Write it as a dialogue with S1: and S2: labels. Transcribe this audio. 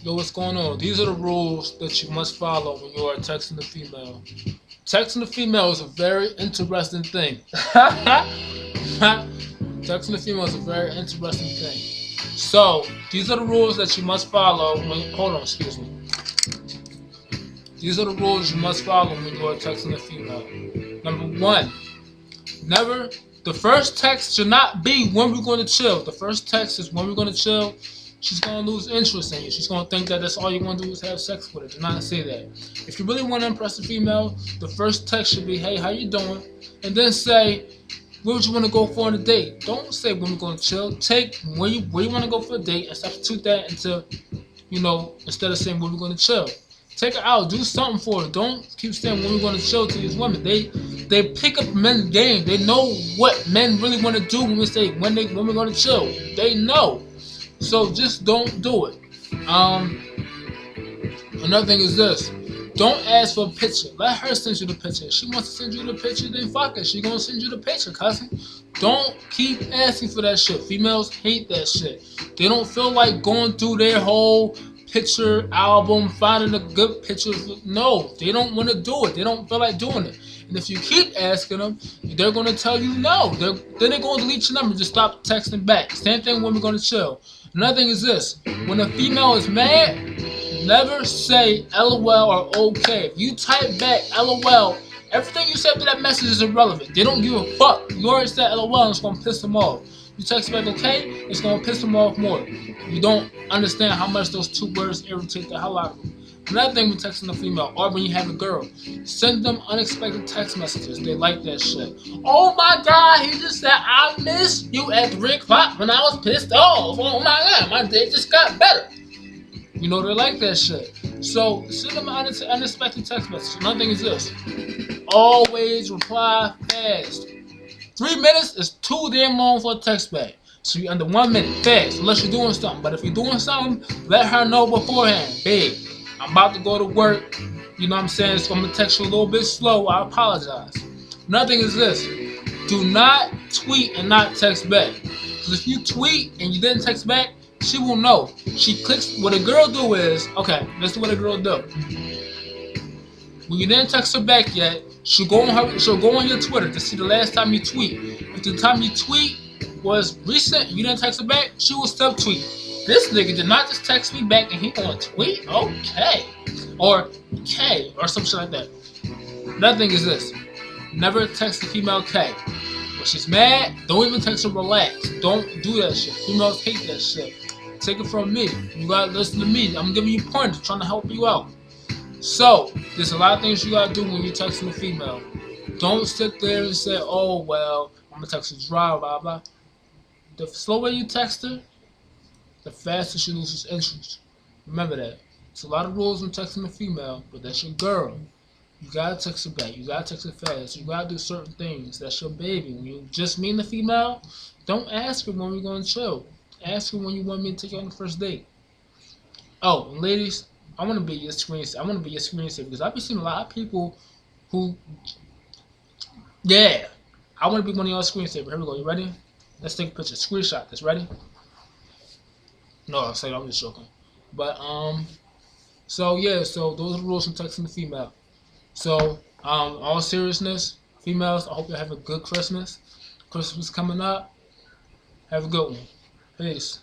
S1: Yo, what's going on? These are the rules that you must follow when you are texting a female. Texting a female is a very interesting thing. Texting a female is a very interesting thing. So, these are the rules that you must follow when. Hold on, excuse me. These are the rules you must follow when you are texting a female. Number one, never. The first text should not be when we're going to chill. The first text is when we're going to chill. She's going to lose interest in you. She's going to think that that's all you want to do is have sex with her. Do not say that. If you really want to impress a female, the first text should be, hey, how you doing? And then say, where would you want to go for on a date? Don't say when we're going to chill. Take where you want to go for a date and substitute that into, instead of saying where we're going to chill. Take her out. Do something for her. Don't keep saying when we're going to chill to these women. They pick up men's game. They know what men really want to do when we say when we're going to chill. They know. So just don't do it. Another thing is this. Don't ask for a picture. Let her send you the picture. If she wants to send you the picture, then fuck it. She gonna send you the picture, cousin. Don't keep asking for that shit. Females hate that shit. They don't feel like going through their whole picture album, finding a good picture. No, they don't want to do it. They don't feel like doing it. And if you keep asking them, they're going to tell you no. Then they're going to delete your number and just stop texting back. Same thing when we're going to chill. Another thing is this. When a female is mad, never say LOL or okay. If you type back LOL, everything you said to that message is irrelevant. They don't give a fuck. You already said LOL and it's going to piss them off. You text back okay, it's going to piss them off more. You don't understand how much those two words irritate the hell out of them. Another thing when texting a female, or when you have a girl, send them unexpected text messages. They like that shit. Oh my god, he just said, I miss you at 3 o'clock when I was pissed off. Oh my god, my day just got better. They like that shit. So, send them an unexpected text message. Another thing is this. Always reply fast. 3 minutes is too damn long for a text back. So you're under 1 minute, fast, unless you're doing something. But if you're doing something, let her know beforehand. Babe, I'm about to go to work. You know what I'm saying? So I'm going to text you a little bit slow. I apologize. Another thing is this. Do not tweet and not text back. Because if you tweet and you didn't text back, she will know. She clicks. What a girl do is, okay, this is what a girl do. When you didn't text her back yet, she'll go on your Twitter to see the last time you tweet. If the time you tweet was recent, you didn't text her back, she will still tweet. This nigga did not just text me back and he gonna tweet? Okay. Or K, or some shit like that. Another thing is this. Never text a female K. When she's mad, don't even text her relax. Don't do that shit. Females hate that shit. Take it from me. You gotta listen to me. I'm giving you pointers, trying to help you out. So, there's a lot of things you gotta do when you're texting a female. Don't sit there and say, oh, well, I'm gonna text her dry, blah, blah. The slower you text her, the faster she loses interest. Remember that. It's a lot of rules when texting a female, but that's your girl. You gotta text her back. You gotta text her fast. You gotta do certain things. That's your baby. When you just meet the female, don't ask her when we're gonna chill. Ask her when you want me to take you on the first date. Oh, and ladies, I want to be your screensaver. I want to be your screensaver because I've been seeing a lot of people who, yeah, I want to be one of y'all screensaver. Here we go. You ready? Let's take a picture. Screenshot this. Ready? No, I'm just joking. But so yeah, so those are the rules from texting the female. So all seriousness, females, I hope you have a good Christmas. Christmas coming up. Have a good one. Peace.